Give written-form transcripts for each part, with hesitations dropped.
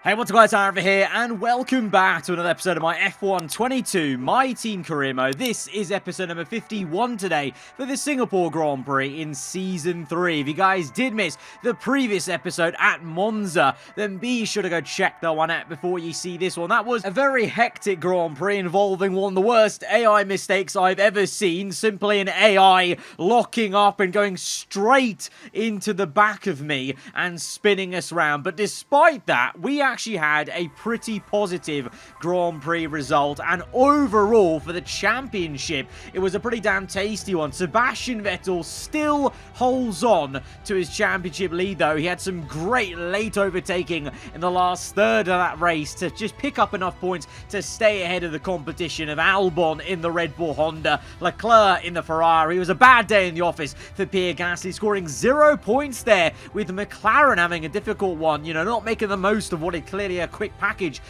Hey, what's up guys, aarava here, and welcome back to another episode of my F1 22 My Team Career Mode. This is episode number 51 today for the Singapore Grand Prix in Season 3. If you guys did miss the previous episode at Monza, then be sure to go check that one out before you see this one. That was a very hectic Grand Prix involving one of the worst AI mistakes I've ever seen. Simply an AI locking up and going straight into the back of me and spinning us around. But despite that, we actually had a pretty positive Grand Prix result, and overall for the championship it was a pretty damn tasty one. Sebastian Vettel still holds on to his championship lead though. He had some great late overtaking in the last third of that race to just pick up enough points to stay ahead of the competition of Albon in the Red Bull Honda, Leclerc in the Ferrari. It was a bad day in the office for Pierre Gasly, scoring 0 points there, with McLaren having a difficult one, you know, not making the most of what it clearly a quick package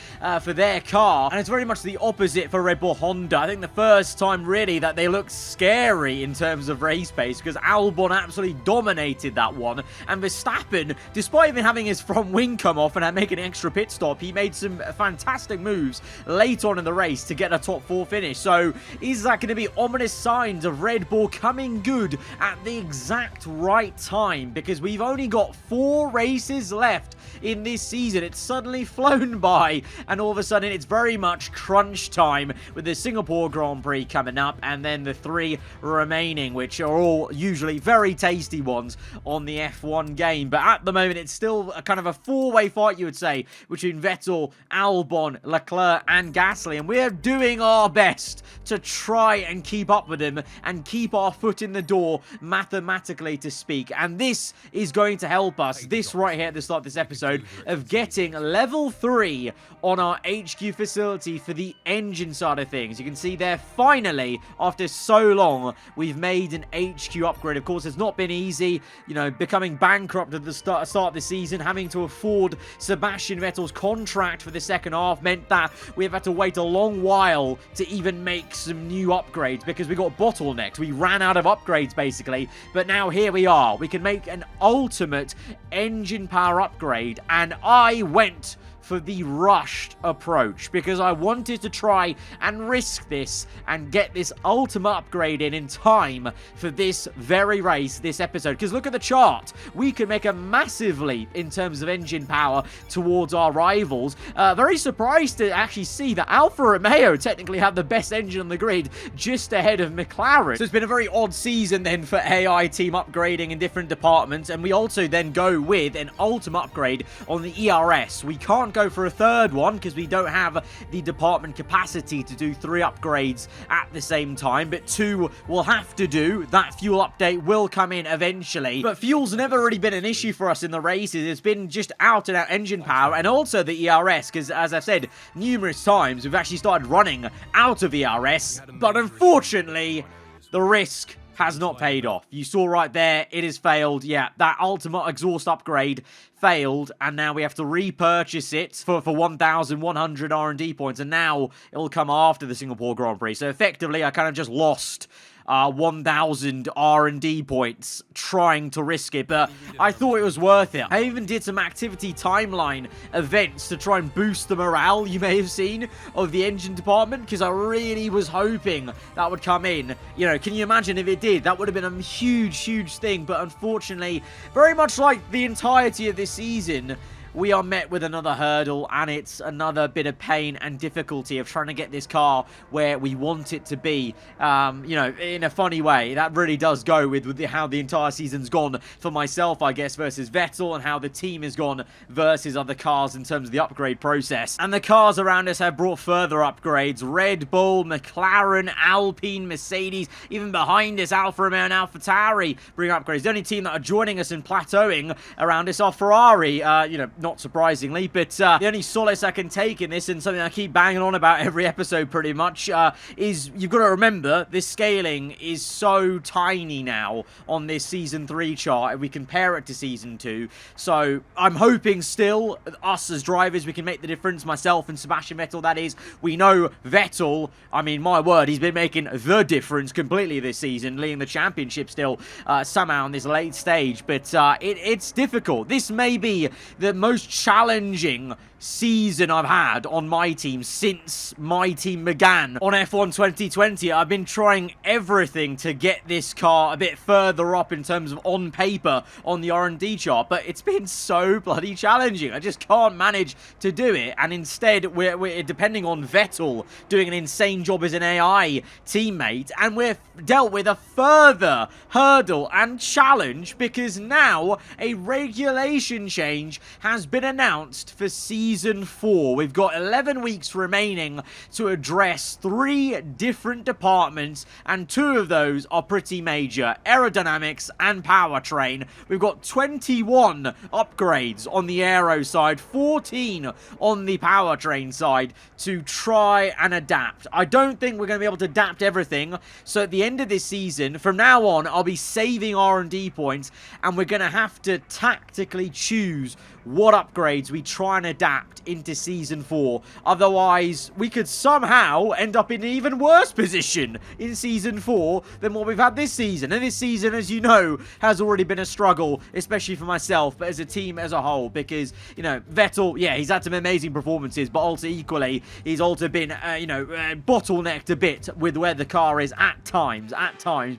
for their car. And it's very much the opposite for Red Bull Honda. I think the first time really that they looked scary in terms of race pace, because Albon absolutely dominated that one, and Verstappen, despite even having his front wing come off and making an extra pit stop, he made some fantastic moves late on in the race to get a top 4 finish. So is that going to be ominous signs of Red Bull coming good at the exact right time? Because we've only got 4 races left in this season. It's suddenly flown by, and all of a sudden it's very much crunch time with the Singapore Grand Prix coming up, and then the 3 remaining, which are all usually very tasty ones on the F1 game. But at the moment it's still a kind of a 4-way fight, you would say, between Vettel, Albon, Leclerc and Gasly, and we're doing our best to try and keep up with them and keep our foot in the door, mathematically to speak. And this is going to help us, this right here at the start of this episode, of getting level 3 on our HQ facility for the engine side of things. You can see there, finally, after so long, we've made an HQ upgrade. Of course, it's not been easy, you know, becoming bankrupt at the start of the season, having to afford Sebastian Vettel's contract for the second half meant that we've had to wait a long while to even make some new upgrades, because we got bottlenecked. We ran out of upgrades, basically. But now here we are. We can make an ultimate engine power upgrade, and I went for the rushed approach because I wanted to try and risk this and get this ultimate upgrade in time for this very race, this episode. Because look at the chart. We can make a massive leap in terms of engine power towards our rivals. Very surprised to actually see that Alfa Romeo technically have the best engine on the grid, just ahead of McLaren. So it's been a very odd season then for AI team upgrading in different departments, and we also then go with an ultimate upgrade on the ERS. We can't go for a third one because we don't have the department capacity to do 3 upgrades at the same time, but 2 will have to do. That fuel update will come in eventually, but fuel's never really been an issue for us in the races. It's been just out and out engine power, and also the ERS, because as I've said numerous times, we've actually started running out of ERS, but unfortunately the risk has not paid off. You saw right there, it has failed. Yeah, that ultimate exhaust upgrade failed, and now we have to repurchase it for 1,100 R&D points, and now it'll come after the Singapore Grand Prix. So effectively, I kind of just lost 1,000 R&D points trying to risk it, but I thought it was worth it. I even did some activity timeline events to try and boost the morale, you may have seen, of the engine department, because I really was hoping that would come in. You know, can you imagine if it did? That would have been a huge, huge thing, but unfortunately, very much like the entirety of this season, we are met with another hurdle, and it's another bit of pain and difficulty of trying to get this car where we want it to be, you know, in a funny way. That really does go with how the entire season's gone for myself, I guess, versus Vettel, and how the team has gone versus other cars in terms of the upgrade process. And the cars around us have brought further upgrades. Red Bull, McLaren, Alpine, Mercedes, even behind us, Alfa Romeo and AlphaTauri bring upgrades. The only team that are joining us and plateauing around us are Ferrari, you know, not surprisingly, but the only solace I can take in this, and something I keep banging on about every episode pretty much, is you've got to remember this scaling is so tiny now on this Season 3 chart if we compare it to Season 2. So I'm hoping still, us as drivers, we can make the difference, myself and Sebastian Vettel, that is. We know Vettel, I mean, my word, he's been making the difference completely this season, leading the championship still somehow in this late stage, but it's difficult. This may be the most challenging season I've had on my team since my team began on F1 2020. I've been trying everything to get this car a bit further up in terms of on paper on the R&D chart, but it's been so bloody challenging. I just can't manage to do it, and instead we're depending on Vettel doing an insane job as an AI teammate, and we're dealt with a further hurdle and challenge because now a regulation change has been announced for Season 4. We've got 11 weeks remaining to address 3 different departments, and 2 of those are pretty major: aerodynamics and powertrain. We've got 21 upgrades on the aero side, 14 on the powertrain side to try and adapt. I don't think we're going to be able to adapt everything, so at the end of this season, from now on, I'll be saving R&D points, and we're going to have to tactically choose what upgrades we try and adapt into Season 4. Otherwise, we could somehow end up in an even worse position in Season 4 than what we've had this season. And this season, as you know, has already been a struggle, especially for myself, but as a team as a whole, because, you know, Vettel, yeah, he's had some amazing performances, but also equally, he's also been, bottlenecked a bit with where the car is at times.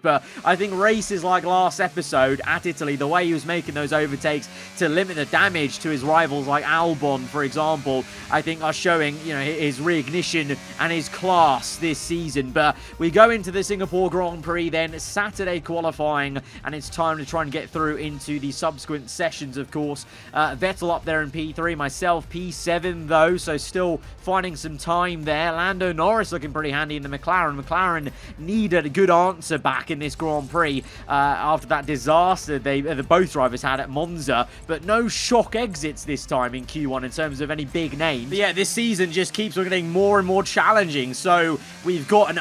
But I think races like last episode at Italy, the way he was making those overtakes to limit the damage to his rivals like Albon, for example, I think are showing, you know, his reignition and his class this season. But we go into the Singapore Grand Prix then, Saturday qualifying, and it's time to try and get through into the subsequent sessions, of course. Vettel up there in P3, myself P7 though, so still finding some time there. Lando Norris looking pretty handy in the McLaren. McLaren needed a good answer back in this Grand Prix after that disaster the both drivers had at Monza, but no shock exits this time in Q1 in terms of any big names. But yeah, this season just keeps on getting more and more challenging, so we've got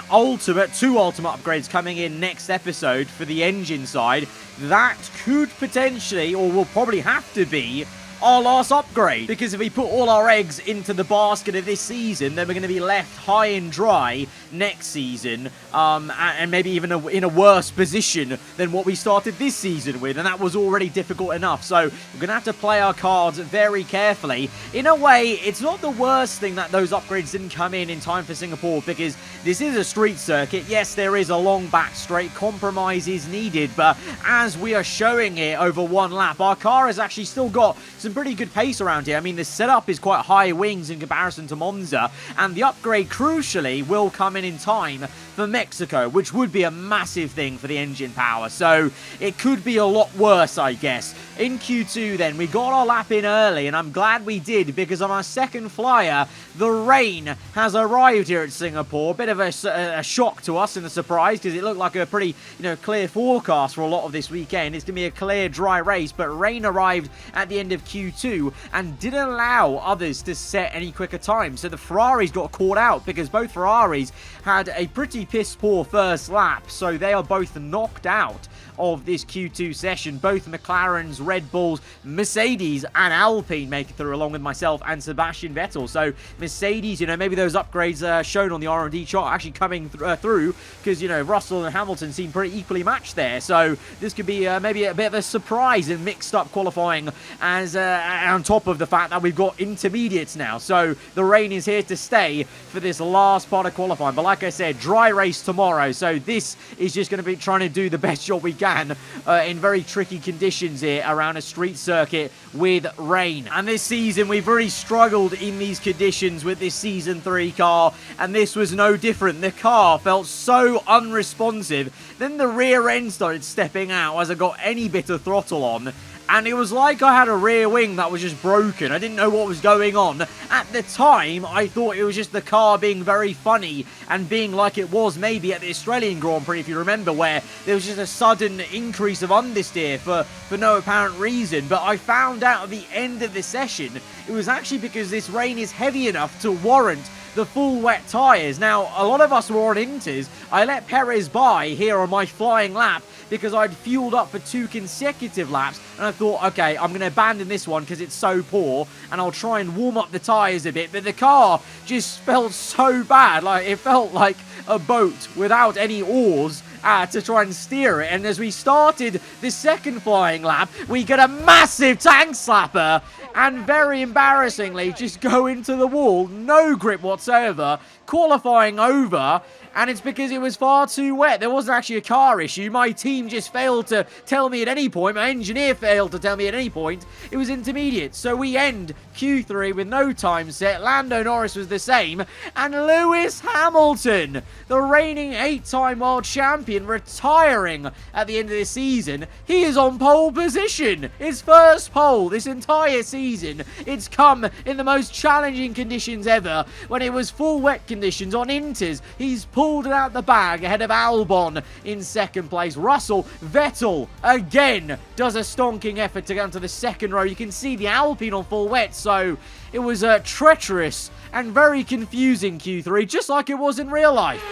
two ultimate upgrades coming in next episode for the engine side. That could potentially, or will probably have to be, our last upgrade, because if we put all our eggs into the basket of this season, then we're going to be left high and dry next season, and maybe even in a worse position than what we started this season with, and that was already difficult enough. So we're going to have to play our cards very carefully. In a way, it's not the worst thing that those upgrades didn't come in time for Singapore, because this is a street circuit. Yes, there is a long back straight, compromise is needed, but as we are showing it over one lap, our car has actually still got some pretty good pace around here. I mean, the setup is quite high wings in comparison to Monza, and the upgrade, crucially, will come in time for Mexico, which would be a massive thing for the engine power. So it could be a lot worse, I guess. In Q2 then, we got our lap in early, and I'm glad we did, because on our second flyer, the rain has arrived here at Singapore. A bit of a shock to us and a surprise, because it looked like a pretty, clear forecast for a lot of this weekend. It's going to be a clear, dry race, but rain arrived at the end of Q2 and didn't allow others to set any quicker time. So the Ferraris got caught out, because both Ferraris had a pretty piss-poor first lap, so they are both knocked out of this Q2 session. Both McLarens, Red Bulls, Mercedes and Alpine make it through, along with myself and Sebastian Vettel. So Mercedes, maybe those upgrades shown on the R&D chart are actually coming through, because, Russell and Hamilton seem pretty equally matched there. So this could be maybe a bit of a surprise in mixed up qualifying, as on top of the fact that we've got intermediates now. So the rain is here to stay for this last part of qualifying. But like I said, dry race tomorrow. So this is just going to be trying to do the best job we can in very tricky conditions here around a street circuit with rain. And this season we've really struggled in these conditions with this Season 3 car, and this was no different. The car felt so unresponsive. Then the rear end started stepping out as I got any bit of throttle on, and it was like I had a rear wing that was just broken. I didn't know what was going on. At the time, I thought it was just the car being very funny and being like it was maybe at the Australian Grand Prix, if you remember, where there was just a sudden increase of understeer for no apparent reason. But I found out at the end of the session, it was actually because this rain is heavy enough to warrant the full wet tyres. Now, a lot of us were on inters. I let Perez by here on my flying lap because I'd fueled up for 2 consecutive laps, and I thought, okay, I'm going to abandon this one because it's so poor, and I'll try and warm up the tyres a bit. But the car just felt so bad. Like, it felt like a boat without any oars, to try and steer it. And as we started the second flying lap, we get a massive tank slapper and very embarrassingly just go into the wall. No grip whatsoever, qualifying over. And it's because it was far too wet. There wasn't actually a car issue. My team just failed to tell me at any point. My engineer failed to tell me at any point. It was intermediate. So we end Q3 with no time set. Lando Norris was the same. And Lewis Hamilton, the reigning 8-time world champion, retiring at the end of this season. He is on pole position. His first pole this entire season. It's come in the most challenging conditions ever. When it was full wet conditions on Inters, he's pulled it out the bag ahead of Albon in second place. Russell, Vettel, again, does a stonking effort to get onto the second row. You can see the Alpine on full wet, so it was a treacherous and very confusing Q3, just like it was in real life.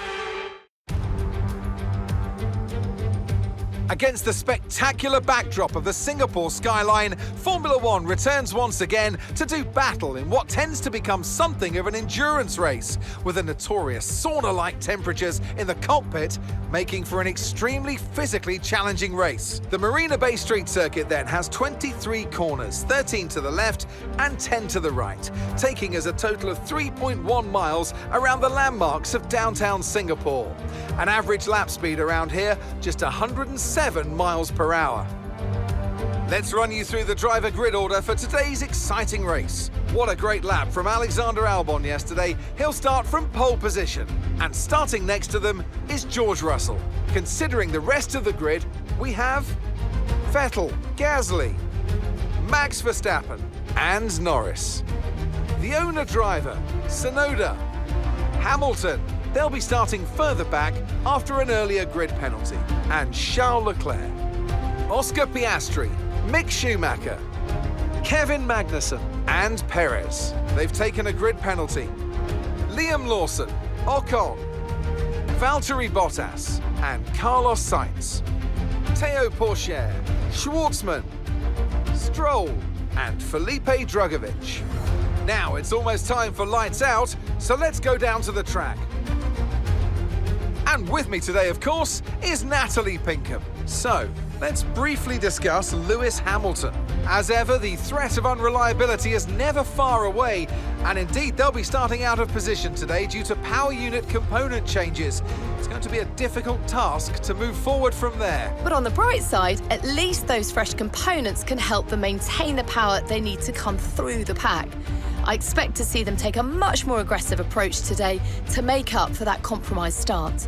Against the spectacular backdrop of the Singapore skyline, Formula One returns once again to do battle in what tends to become something of an endurance race, with the notorious sauna-like temperatures in the cockpit making for an extremely physically challenging race. The Marina Bay Street Circuit then has 23 corners, 13 to the left and 10 to the right, taking us a total of 3.1 miles around the landmarks of downtown Singapore. An average lap speed around here, just 107 miles per hour. Let's run you through the driver grid order for today's exciting race. What a great lap from Alexander Albon yesterday. He'll start from pole position. And starting next to them is George Russell. Considering the rest of the grid, we have Vettel, Gasly, Max Verstappen and Norris. The owner driver, Tsunoda, Hamilton. They'll be starting further back after an earlier grid penalty. And Charles Leclerc, Oscar Piastri, Mick Schumacher, Kevin Magnussen and Perez. They've taken a grid penalty. Liam Lawson, Ocon, Valtteri Bottas and Carlos Sainz. Teo Pourchaire, Schwartzman, Stroll and Felipe Drugovich. Now it's almost time for lights out, so let's go down to the track. And with me today, of course, is Natalie Pinkham. So, let's briefly discuss Lewis Hamilton. As ever, the threat of unreliability is never far away, and indeed they'll be starting out of position today due to power unit component changes. It's going to be a difficult task to move forward from there. But on the bright side, at least those fresh components can help them maintain the power they need to come through the pack. I expect to see them take a much more aggressive approach today to make up for that compromised start.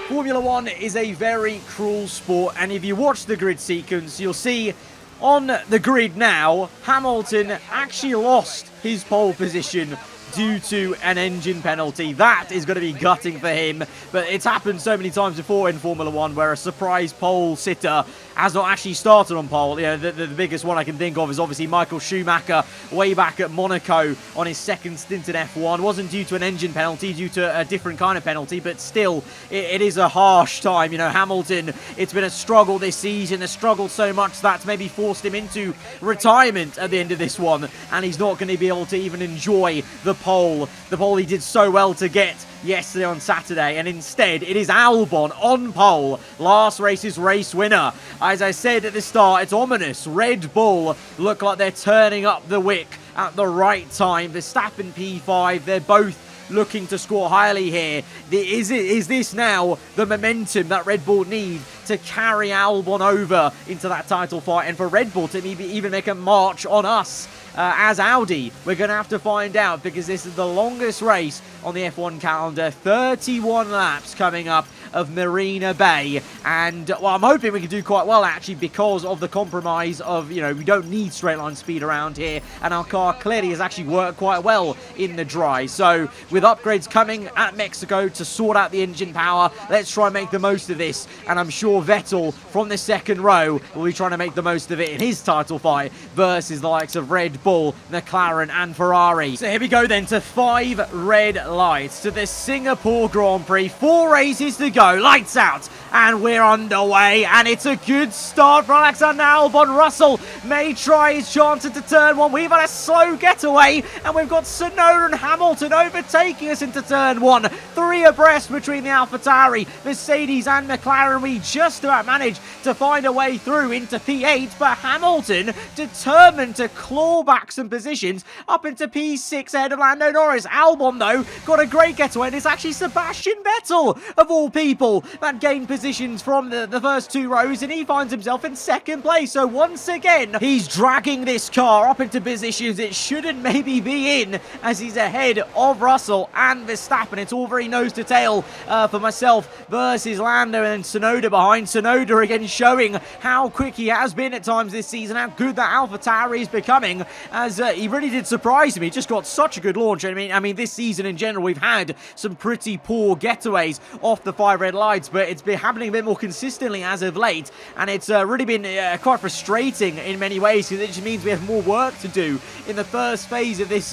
Formula One is a very cruel sport, and if you watch the grid sequence, you'll see on the grid now, Hamilton actually lost his pole position due to an engine penalty. That is going to be gutting for him, but it's happened so many times before in Formula One where a surprise pole sitter has not actually started on pole. You know, the biggest one I can think of is obviously Michael Schumacher way back at Monaco on his second stint in F1. Wasn't due to an engine penalty, due to a different kind of penalty, but still, it is a harsh time. You know, Hamilton, it's been a struggle this season, has struggled so much that's maybe forced him into retirement at the end of this one, and he's not going to be able to even enjoy the pole he did so well to get yesterday on Saturday, and instead it is Albon on pole, last race's race winner. As I said at the start, it's ominous. Red Bull look like they're turning up the wick at the right time. Verstappen P5, they're both looking to score highly here. Is this now the momentum that Red Bull need to carry Albon over into that title fight, and for Red Bull to maybe even make a march on us as Audi? We're going to have to find out, because this is the longest race on the F1 calendar. 31 laps coming up of Marina Bay, and well, I'm hoping we can do quite well actually, because of the compromise of, you know, we don't need straight line speed around here, and our car clearly has actually worked quite well in the dry. So with upgrades coming at Mexico to sort out the engine power, let's try and make the most of this, and I'm sure Vettel from the second row will be trying to make the most of it in his title fight versus the likes of Red Bull, McLaren and Ferrari. So here we go then to 5 red lights to the Singapore Grand Prix. 4 races to go. go. Lights out. And we're underway, and it's a good start for Alexander Albon. Russell may try his chance into turn one. We've had a slow getaway, and we've got Tsunoda and Hamilton overtaking us into turn one. 3 abreast between the AlphaTauri, Mercedes and McLaren. We just about managed to find a way through into P8, but Hamilton determined to claw back some positions up into P6 ahead of Lando Norris. Albon, though, got a great getaway, and it's actually Sebastian Vettel, of all people, that gained positions from the first 2 rows, and he finds himself in second place. So once again, he's dragging this car up into positions it shouldn't maybe be in, as he's ahead of Russell and Verstappen. It's all very nose to tail for myself versus Lando, and then Tsunoda behind. Tsunoda again showing how quick he has been at times this season, how good that AlphaTauri is becoming, as he really did surprise me. He just got such a good launch. I mean, this season in general, we've had some pretty poor getaways off the 5 red lights, but it's been happening a bit more consistently as of late, and it's really been quite frustrating in many ways, because it just means we have more work to do in the first phase of this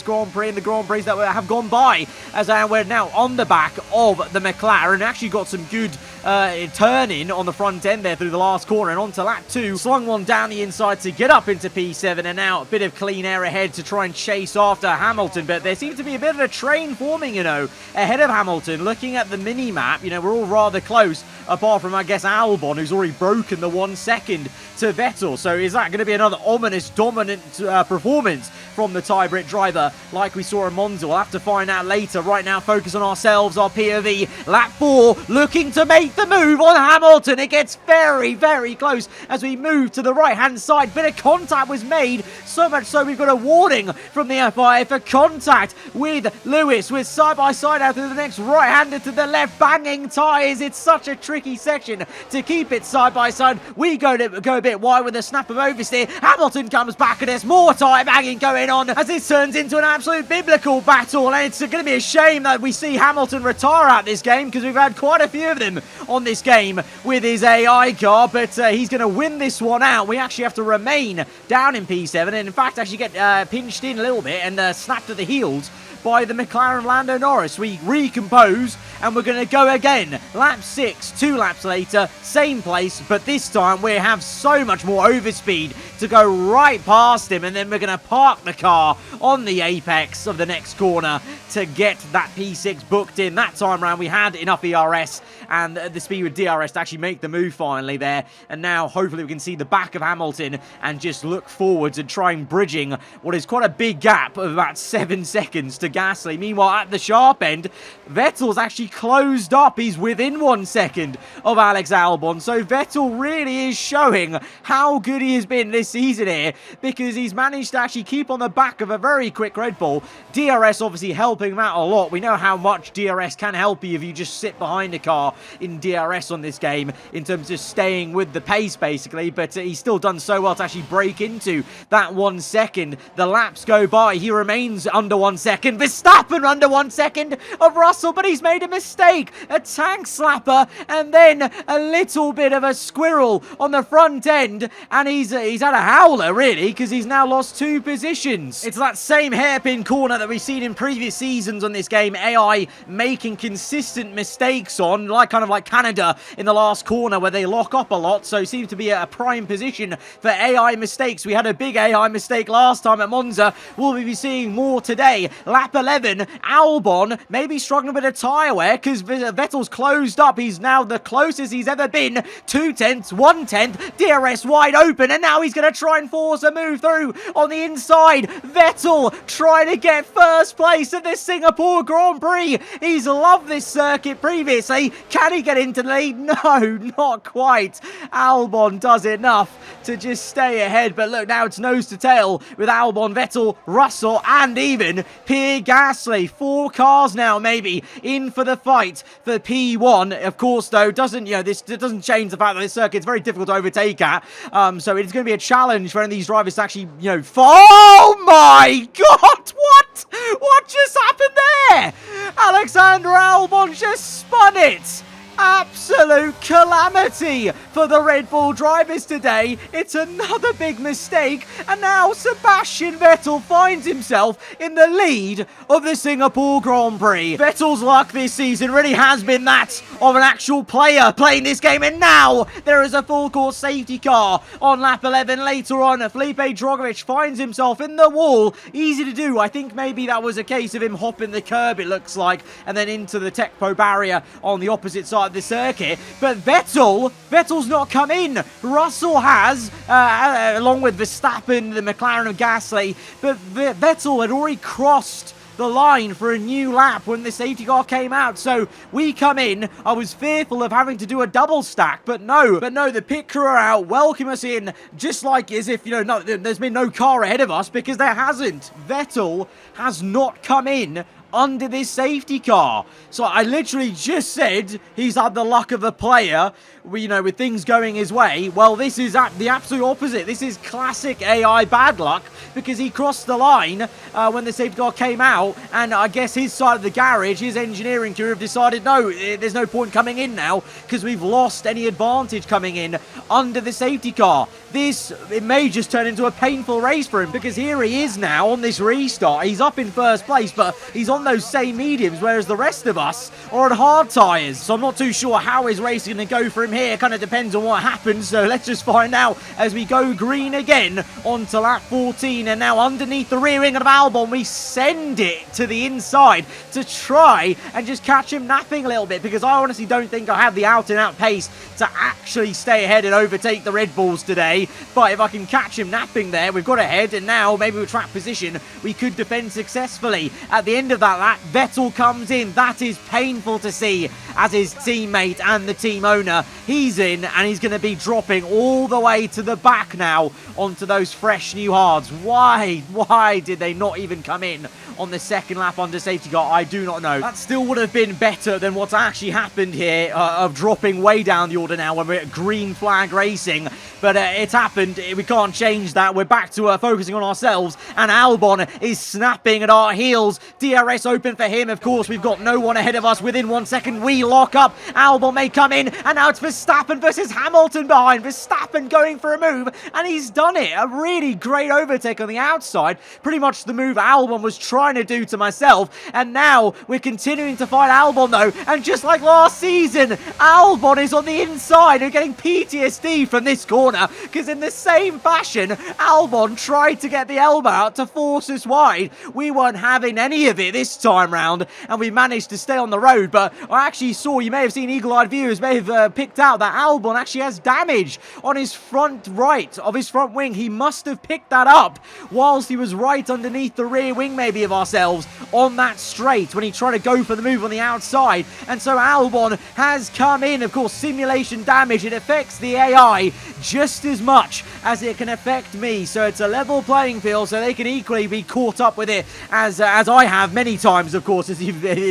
Grand Prix and the Grand Prix that have gone by, as we're now on the back of the McLaren. Actually got some good turning on the front end there through the last corner, and onto lap 2, slung one down the inside to get up into P7, and now a bit of clean air ahead to try and chase after Hamilton. But there seems to be a bit of a train forming, ahead of Hamilton. Looking at the mini-map, we're all rather close, apart from, I guess, Albon, who's already broken the 1 second to Vettel. So is that going to be another ominous, dominant performance from the tie-Brit driver like we saw in Monza? We'll have to find out later. Right now, focus on ourselves, our POV. Lap 4, looking to make the move on Hamilton. It gets very, very close as we move to the right-hand side. Bit of contact was made, so much so we've got a warning from the FIA for contact with Lewis. We're side-by-side out to the next right-hander to the left, banging tyres. It's such a tricky section to keep it side-by-side. We go a bit wide with a snap of oversteer. Hamilton comes back, and there's more tyre banging going on as this turns into an absolute biblical battle, and it's going to be a shame that we see Hamilton retire out this game, because we've had quite a few of them on this game with his AI car, but he's going to win this one out. We actually have to remain down in P7, and in fact actually get pinched in a little bit and snapped at the heels by the McLaren Lando Norris. We recompose, and we're going to go again. Lap 6, 2 laps later, same place, but this time we have so much more overspeed to go right past him, and then we're going to park the car on the apex of the next corner to get that P6 booked in. That time around we had enough ERS and the speed with DRS to actually make the move finally there, and now hopefully we can see the back of Hamilton and just look forwards and try and bridging what is quite a big gap of about 7 seconds to Gasly. Meanwhile, at the sharp end, Vettel's actually closed up. He's within 1 second of Alex Albon, so Vettel really is showing how good he has been this season here, because he's managed to actually keep on the back of a very quick Red Bull. DRS obviously helping him out a lot. We know how much DRS can help you if you just sit behind a car in DRS on this game, in terms of just staying with the pace basically, but he's still done so well to actually break into that 1 second. The laps go by, he remains under 1 second. Verstappen under 1 second of Russell, but he's made a mistake. A tank slapper, and then a little bit of a squirrel on the front end, and he's had a howler really, because he's now lost 2 positions. It's that same hairpin corner that we've seen in previous seasons on this game. AI making consistent mistakes on, kind of like Canada in the last corner where they lock up a lot, so it seems to be a prime position for AI mistakes. We had a big AI mistake last time at Monza. Will we be seeing more today? Lap 11, Albon maybe struggling with a tyre wear, because Vettel's closed up. He's now the closest he's ever been. 2 tenths, 1 tenth, DRS wide open, and now he's going to try and force a move through on the inside. Vettel trying to get first place at this Singapore Grand Prix. He's loved this circuit previously. Can he get into the lead? No, not quite. Albon does enough to just stay ahead, but look, now it's nose to tail with Albon, Vettel, Russell, and even Pierre Gasly. 4 cars now maybe in for the fight for P1. Of course, though, this doesn't change the fact that this circuit's very difficult to overtake at. So it's going to be a challenge for any of these drivers to actually, Oh my God! What? What just happened there? Alexander Albon just spun it. Absolute calamity for the Red Bull drivers today. It's another big mistake, and now Sebastian Vettel finds himself in the lead of the Singapore Grand Prix. Vettel's luck this season really has been that of an actual player playing this game, and now there is a full-course safety car on lap 11. Later on, Felipe Drogovic finds himself in the wall. Easy to do. I think maybe that was a case of him hopping the curb, it looks like, and then into the Tecpo barrier on the opposite side of the circuit. But Vettel's not come in. Russell has, along with Verstappen, the McLaren of Gasly, but Vettel had already crossed the line for a new lap when the safety car came out. So we come in. I was fearful of having to do a double stack, but no, the pit crew are out, welcome us in, just like as if, no, there's been no car ahead of us, because there hasn't. Vettel has not come in under this safety car. So I literally just said he's had the luck of a player, with things going his way. Well, this is the absolute opposite. This is classic AI bad luck, because he crossed the line when the safety car came out, and I guess his side of the garage, his engineering crew, have decided, no, there's no point coming in now, because we've lost any advantage coming in under the safety car. It may just turn into a painful race for him, because here he is now on this restart. He's up in first place, but he's on those same mediums, whereas the rest of us are on hard tyres. So I'm not too sure how his race is going to go for him here. Kind of depends on what happens. So let's just find out as we go green again onto lap 14. And now underneath the rear wing of Albon, we send it to the inside to try and just catch him napping a little bit, because I honestly don't think I have the out-and-out pace to actually stay ahead and overtake the Red Bulls today. But if I can catch him napping there, we've got ahead, and now maybe with track position we could defend successfully. At the end of that lap, Vettel comes in. That is painful to see, as his teammate and the team owner, he's in, and he's going to be dropping all the way to the back now onto those fresh new hards. Why did they not even come in on the second lap under safety car? I do not know. That still would have been better than what's actually happened here, of dropping way down the order now when we're at green flag racing. But it's happened. We can't change that. We're back to focusing on ourselves, and Albon is snapping at our heels. DRS open for him. Of course, we've got no one ahead of us. Within 1 second, we lock up. Albon may come in, and now it's Verstappen versus Hamilton behind. Verstappen going for a move, and he's done it. A really great overtake on the outside. Pretty much the move Albon was trying to do to myself, and now we're continuing to fight Albon though, and just like last season, Albon is on the inside and getting PTSD from this corner, because in the same fashion, Albon tried to get the elbow out to force us wide. We weren't having any of it this time round, and we managed to stay on the road. But I actually saw, you may have seen, eagle-eyed viewers may have picked out that Albon actually has damage on his front right of his front wing. He must have picked that up whilst he was right underneath the rear wing maybe of ourselves on that straight when he tried to go for the move on the outside. And so Albon has come in. Of course, simulation damage, it affects the AI just as much as it can affect me. So it's a level playing field, so they can equally be caught up with it as I have many times, of course, if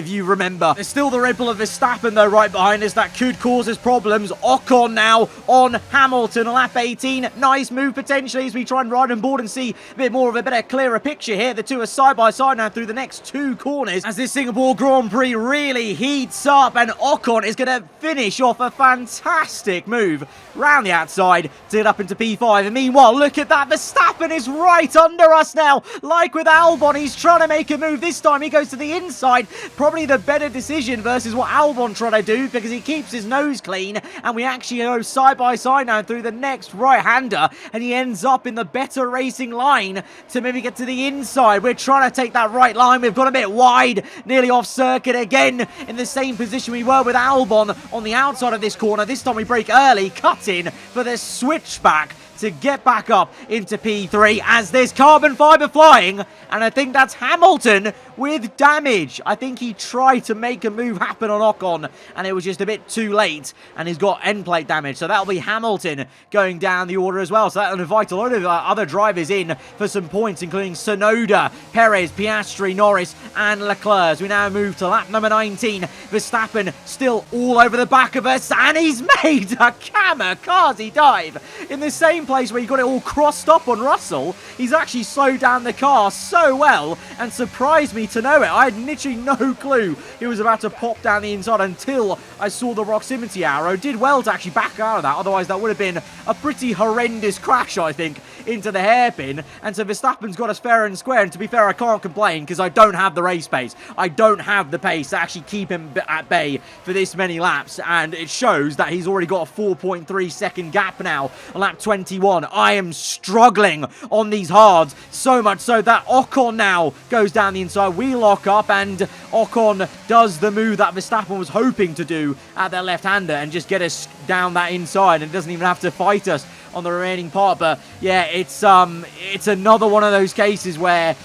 you remember. There's still the Red Bull of Verstappen though right behind us. That could cause us problems. Ocon now on Hamilton on lap 18. Nice move potentially as we try and ride on board and see a bit more of a better, clearer picture here. The two are side by side now through the next two corners as this Singapore Grand Prix really heats up, and Ocon is going to finish off a fantastic move round the outside to get up into P5. And meanwhile, look at that, Verstappen is right under us now. Like with Albon, he's trying to make a move. This time he goes to the inside. Probably the better decision versus what Albon tried to do, because he keeps his nose clean, and we actually go side by side now through the next right-hander, and he ends up in the better racing line to maybe get to the inside. We're trying to take that right line. We've got a bit wide, nearly off circuit again, in the same position we were with Albon on the outside of this corner. This time we break early, cut in for the switchback to get back up into P3 as there's carbon fibre flying, and I think that's Hamilton with damage. I think he tried to make a move happen on Ocon, and it was just a bit too late, and he's got end plate damage. So that'll be Hamilton going down the order as well. So that'll invite a lot of other drivers in for some points, including Tsunoda, Perez, Piastri, Norris, and Leclerc. As we now move to lap number 19. Verstappen still all over the back of us, and he's made a kamikaze dive in the same place where he got it all crossed up on Russell, he's actually slowed down the car so well and surprised me to know it. I had literally no clue he was about to pop down the inside until I saw the proximity arrow. Did well to actually back out of that, otherwise that would have been a pretty horrendous crash, I think, into the hairpin. And so Verstappen's got us fair and square, and to be fair, I can't complain because I don't have the race pace. I don't have the pace to actually keep him at bay for this many laps, and it shows that he's already got a 4.3 second gap now on lap 21. I am struggling on these hards, so much so that Ocon now goes down the inside. We lock up, and Ocon does the move that Verstappen was hoping to do at their left-hander and just get us down that inside, and doesn't even have to fight us on the remaining part. But yeah, it's another one of those cases where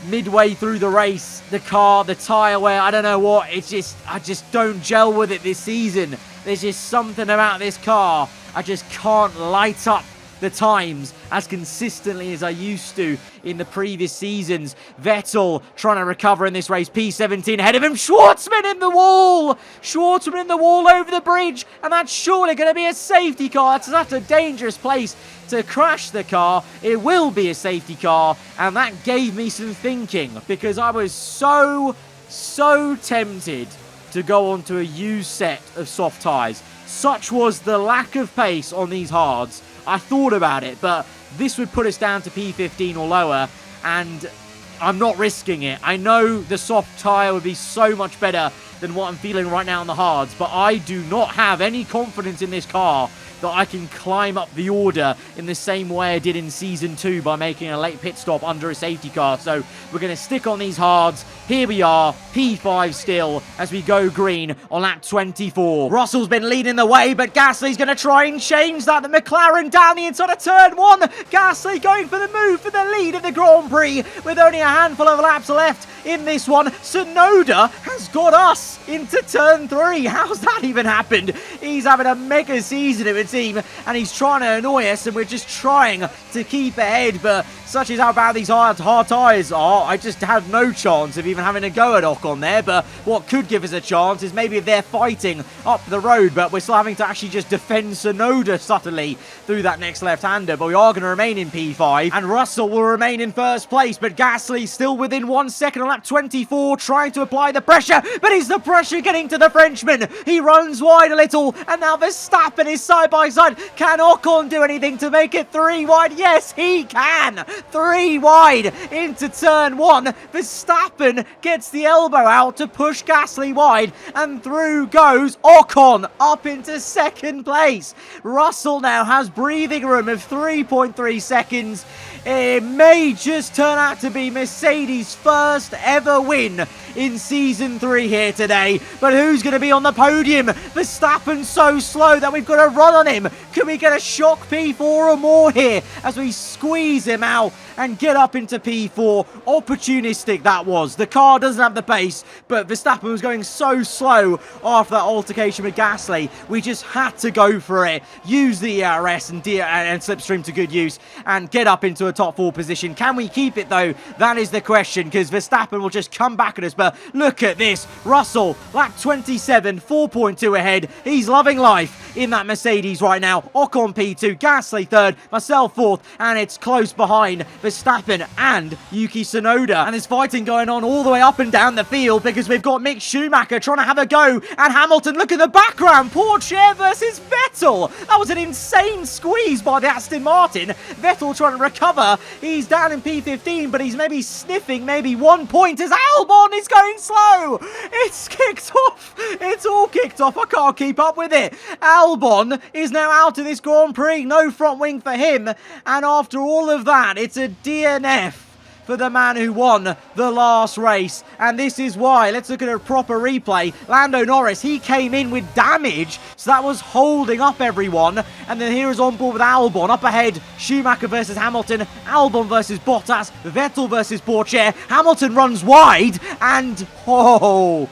midway through the race, the tyre wear, I don't know what, I just don't gel with it this season. There's just something about this car. I just can't light up the times as consistently as I used to in the previous seasons. Vettel trying to recover in this race. P17 ahead of him. Schwartzman in the wall. Schwartzman in the wall over the bridge. And that's surely going to be a safety car. That's a dangerous place to crash the car. It will be a safety car. And that gave me some thinking, because I was so tempted to go onto a used set of soft tyres. Such was the lack of pace on these hards. I thought about it, but this would put us down to P15 or lower, and I'm not risking it. I know the soft tyre would be so much better than what I'm feeling right now on the hards, but I do not have any confidence in this car that I can climb up the order in the same way I did in Season 2 by making a late pit stop under a safety car. So we're going to stick on these hards. Here we are, P5 still, as we go green on lap 24. Russell's been leading the way, but Gasly's going to try and change that. The McLaren down the inside of turn 1. Gasly going for the move for the lead of the Grand Prix with only a handful of laps left in this one. Tsunoda has got us into turn 3. How's that even happened? He's having a mega season, it would seem, and he's trying to annoy us, and we're just trying to keep ahead. But such is how bad these hard tyres are. I just have no chance of even having a go at Ocon there. But what could give us a chance is maybe if they're fighting up the road, but we're still having to actually just defend Tsunoda subtly through that next left-hander. But we are going to remain in P5, and Russell will remain in first place. But Gasly still within 1 second on lap 24, trying to apply the pressure. But is the pressure getting to the Frenchman? He runs wide a little, and now Verstappen is side by side. Can Ocon do anything to make it 3 wide? Yes, he can. 3 wide into turn 1. Verstappen gets the elbow out to push Gasly wide, and through goes Ocon up into second place. Russell now has breathing room of 3.3 seconds. It may just turn out to be Mercedes' first ever win in Season 3 here today. But who's going to be on the podium? Verstappen's so slow that we've got to run on him. Can we get a shock P4 or more here as we squeeze him out and get up into P4? Opportunistic that was. The car doesn't have the pace, but Verstappen was going so slow after that altercation with Gasly. We just had to go for it. Use the ERS and slipstream to good use and get up into a top 4 position. Can we keep it though? That is the question, because Verstappen will just come back at us. But look at this. Russell, lap 27, 4.2 ahead. He's loving life in that Mercedes right now. Ocon P2, Gasly 3rd, myself 4th, and it's close behind Verstappen and Yuki Tsunoda. And there's fighting going on all the way up and down the field, because we've got Mick Schumacher trying to have a go at Hamilton. Look at the background. Porsche versus Vettel. That was an insane squeeze by the Aston Martin. Vettel trying to recover. He's down in P15, but he's maybe sniffing maybe 1 point as Albon is going slow. It's kicked off. It's all kicked off. I can't keep up with it. Albon is now out of this Grand Prix. No front wing for him. And after all of that, it's a DNF for the man who won the last race. And this is why. Let's look at a proper replay. Lando Norris, he came in with damage, so that was holding up everyone. And then here is on board with Albon. Up ahead, Schumacher versus Hamilton, Albon versus Bottas, Vettel versus Porsche. Hamilton runs wide, and oh,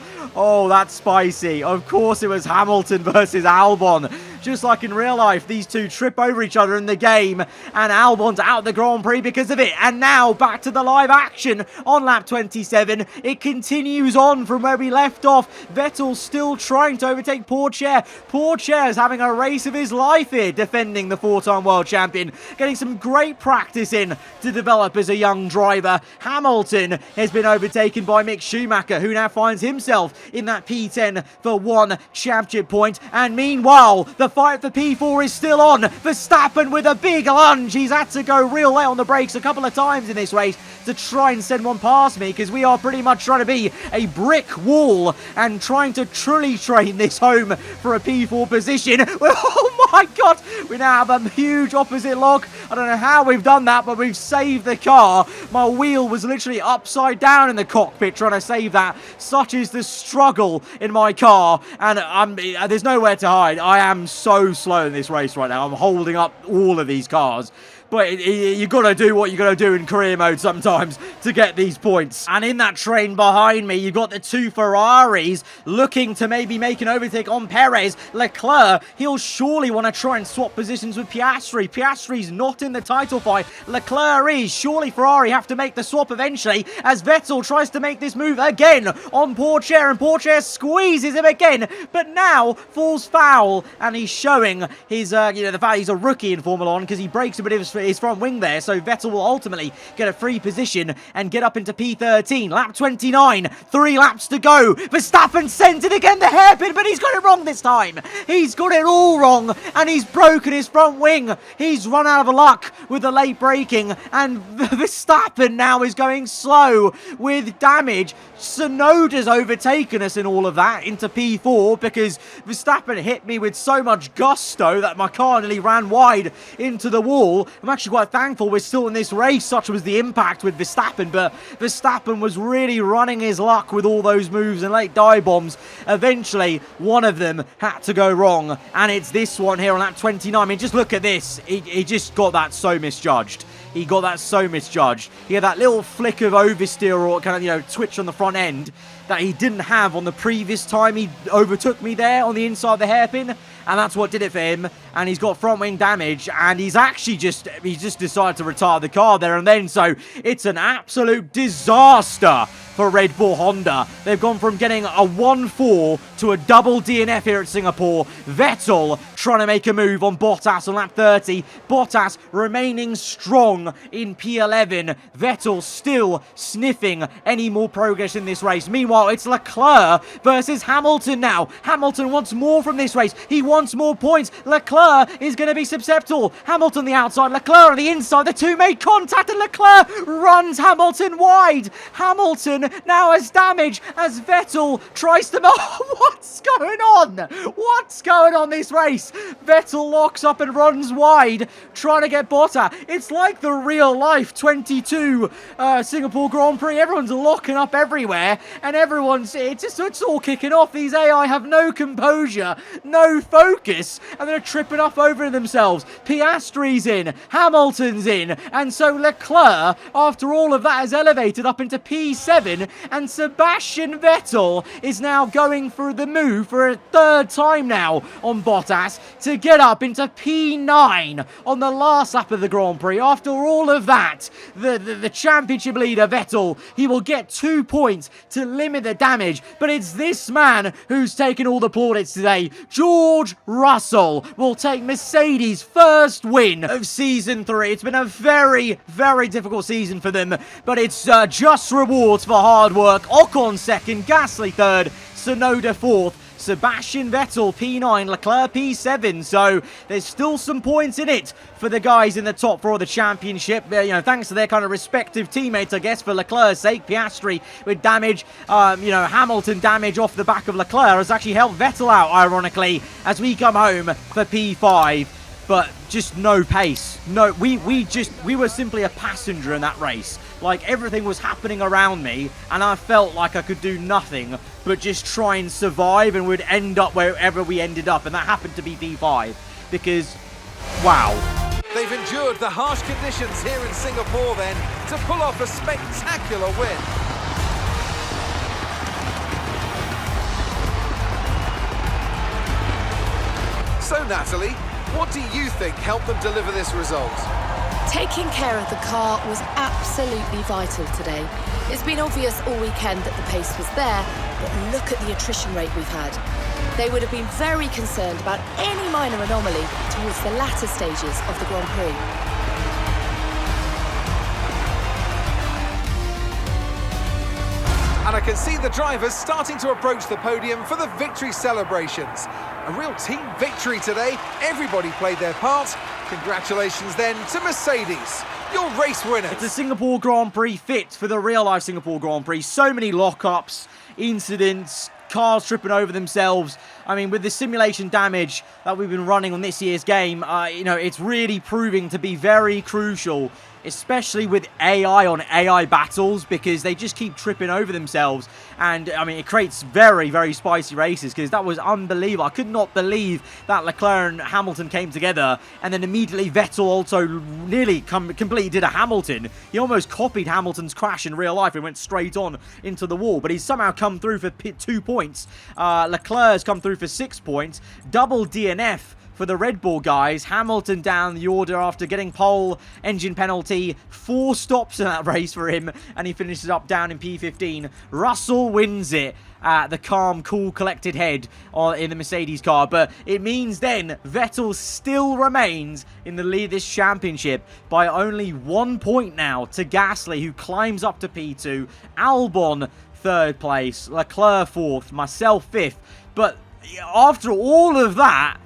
that's spicy. Of course it was Hamilton versus Albon. just like in real life. These two trip over each other in the game, and Albon's out of the Grand Prix because of it. And now back to the live action on lap 27. It continues on from where we left off. Vettel still trying to overtake Pourchaire. Pourchaire's having a race of his life here, defending the 4-time world champion, getting some great practice in to develop as a young driver. Hamilton has been overtaken by Mick Schumacher, who now finds himself in that P10 for 1 championship point. And meanwhile, the fight for P4 is still on. Verstappen with a big lunge. He's had to go real late on the brakes a couple of times in this race to try and send one past me, because we are pretty much trying to be a brick wall and trying to truly train this home for a P4 position. Oh my god, we now have a huge opposite lock. I don't know how we've done that, but we've saved the car. My wheel was literally upside down in the cockpit trying to save that. Such is the struggle in my car, and there's nowhere to hide. I am so slow in this race right now. I'm holding up all of these cars. But you got to do what you got to do in career mode sometimes to get these points. And in that train behind me, you've got the two Ferraris looking to maybe make an overtake on Perez. Leclerc, he'll surely want to try and swap positions with Piastri. Piastri's not in the title fight. Leclerc is. Surely Ferrari have to make the swap eventually, as Vettel tries to make this move again on Pourchaire, and Pourchaire squeezes him again, but now falls foul, and he's showing his, the fact he's a rookie in Formula 1, because he breaks a bit of his front wing there, so Vettel will ultimately get a free position and get up into P13. Lap 29, 3 laps to go. Verstappen sends it again, the hairpin, but he's got it wrong this time. He's got it all wrong, and he's broken his front wing. He's run out of luck with the late braking, and Verstappen now is going slow with damage. Tsunoda's overtaken us in all of that into P4, because Verstappen hit me with so much gusto that my car nearly ran wide into the wall. I'm actually quite thankful we're still in this race, such was the impact with Verstappen, but Verstappen was really running his luck with all those moves and late dive bombs. Eventually, one of them had to go wrong, and it's this one here on lap 29. I mean, just look at this. He just got that so misjudged. He got that so misjudged. He had that little flick of oversteer or kind of, twitch on the front end that he didn't have on the previous time he overtook me there on the inside of the hairpin, and that's what did it for him. And he's got front wing damage, and he's actually just decided to retire the car there and then, so it's an absolute disaster for Red Bull Honda. They've gone from getting a 1-4 to a double DNF here at Singapore. Vettel trying to make a move on Bottas on lap 30. Bottas remaining strong in P11. Vettel still sniffing any more progress in this race. Meanwhile, it's Leclerc versus Hamilton now. Hamilton wants more from this race. He wants more points. Leclerc is going to be susceptible. Hamilton the outside, Leclerc on the inside. The two make contact, and Leclerc runs Hamilton wide. Hamilton now has damage as Vettel tries to... Oh, what's going on? What's going on this race? Vettel locks up and runs wide, trying to get Bottas. It's like the real life 22 Singapore Grand Prix. Everyone's locking up everywhere, and it's all kicking off. These AI have no composure, no focus, and they're tripping up over themselves. Piastri's in, Hamilton's in, and so Leclerc, after all of that, is elevated up into P7, and Sebastian Vettel is now going for the move for a third time now on Bottas to get up into P9 on the last lap of the Grand Prix. After all of that, the championship leader Vettel, he will get 2 points to limit the damage, but it's this man who's taken all the plaudits today. George Russell will take Mercedes' first win of season 3. It's been a very, very difficult season for them, but it's just rewards for hard work. Ocon second, Gasly third, Tsunoda fourth, Sebastian Vettel P9, Leclerc P7, so there's still some points in it for the guys in the top 4 of the championship. Thanks to their kind of respective teammates, I guess, for Leclerc's sake. Piastri with damage, Hamilton damage off the back of Leclerc has actually helped Vettel out, ironically, as we come home for P5. But just no pace. No, we were simply a passenger in that race. Like, everything was happening around me, and I felt like I could do nothing but just try and survive, and would end up wherever we ended up, and that happened to be P5. Because, wow. They've endured the harsh conditions here in Singapore then to pull off a spectacular win. So Natalie, what do you think helped them deliver this result? Taking care of the car was absolutely vital today. It's been obvious all weekend that the pace was there, but look at the attrition rate we've had. They would have been very concerned about any minor anomaly towards the latter stages of the Grand Prix. And I can see the drivers starting to approach the podium for the victory celebrations. A real team victory today. Everybody played their part. Congratulations then to Mercedes, your race winners. It's a Singapore Grand Prix fit for the real-life Singapore Grand Prix. So many lockups, incidents, cars tripping over themselves. I mean, with the simulation damage that we've been running on this year's game, it's really proving to be very crucial, especially with AI on AI battles, because they just keep tripping over themselves. And, I mean, it creates very, very spicy races, because that was unbelievable. I could not believe that Leclerc and Hamilton came together, and then immediately Vettel also nearly completely did a Hamilton. He almost copied Hamilton's crash in real life and went straight on into the wall, but he's somehow come through for 2 points. Leclerc's come through for 6 points. Double DNF for the Red Bull guys. Hamilton down the order after getting pole, engine penalty, 4 stops in that race for him, and he finishes up down in P15. Russell wins it. The calm, cool, collected head in the Mercedes car. But it means then Vettel still remains in the lead of this championship by only 1 point now to Gasly, who climbs up to P2. Albon, 3rd place. Leclerc, 4th. Myself, 5th. But after all of that,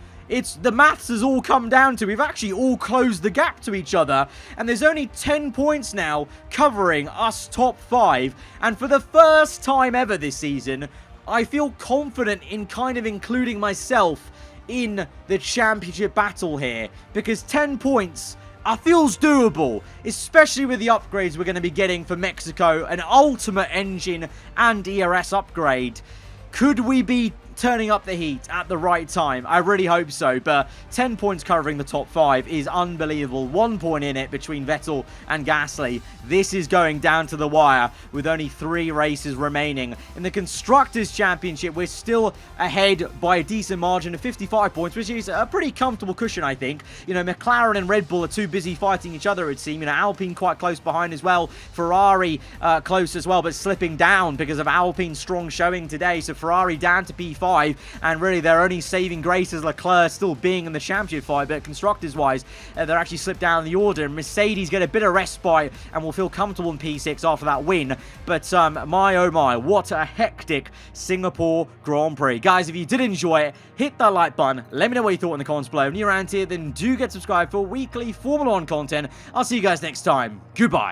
the maths has all come down to, we've actually all closed the gap to each other, and there's only 10 points now covering us top 5, and for the first time ever this season, I feel confident in kind of including myself in the championship battle here, because 10 points feels doable, especially with the upgrades we're going to be getting for Mexico, an ultimate engine and ERS upgrade. Could we be turning up the heat at the right time? I really hope so, but 10 points covering the top 5 is unbelievable. 1 point in it between Vettel and Gasly. This is going down to the wire with only 3 races remaining. In the Constructors' Championship, we're still ahead by a decent margin of 55 points, which is a pretty comfortable cushion, I think. McLaren and Red Bull are too busy fighting each other, it would seem. Alpine quite close behind as well. Ferrari close as well, but slipping down because of Alpine's strong showing today. So Ferrari down to P5. And really, their only saving grace is Leclerc still being in the championship fight, but constructors-wise, they're actually slipped down the order. Mercedes get a bit of respite and will feel comfortable in P6 after that win. But my oh my, what a hectic Singapore Grand Prix. Guys, if you did enjoy it, hit that like button. Let me know what you thought in the comments below. If you're around here, then do get subscribed for weekly Formula 1 content. I'll see you guys next time. Goodbye.